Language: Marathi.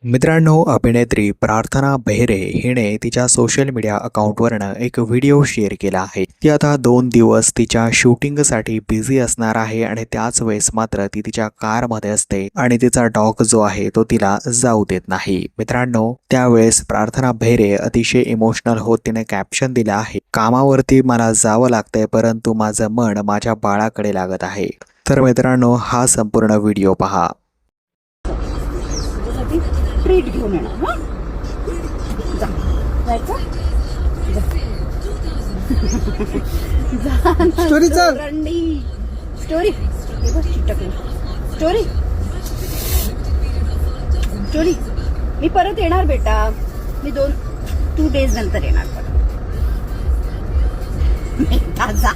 मित्रांनो, अभिनेत्री प्रार्थना बेहरे हिने तिच्या सोशल मीडिया अकाउंटवरनं एक व्हिडिओ शेअर केला आहे. ती आता 2 दिवस तिच्या शूटिंगसाठी बिझी असणार आहे आणि त्याच वेळेस मात्र ती तिच्या कारमध्ये असते आणि तिचा डॉग जो आहे तो तिला जाऊ देत नाही. मित्रांनो, त्यावेळेस प्रार्थना बेहरे अतिशय इमोशनल होत तिने कॅप्शन दिलं आहे, कामावरती मला जावं लागतंय परंतु माझं मन माझ्या बाळाकडे लागत आहे. तर मित्रांनो, हा संपूर्ण व्हिडिओ पहा. ट्रीट घेऊन येणार. हा जा जायचं स्टोरी चल. रंडी स्टोरी चिटकली स्टोरी स्टोरी. मी परत येणार बेटा. मी 2 days नंतर येणार परत. बेटा जा.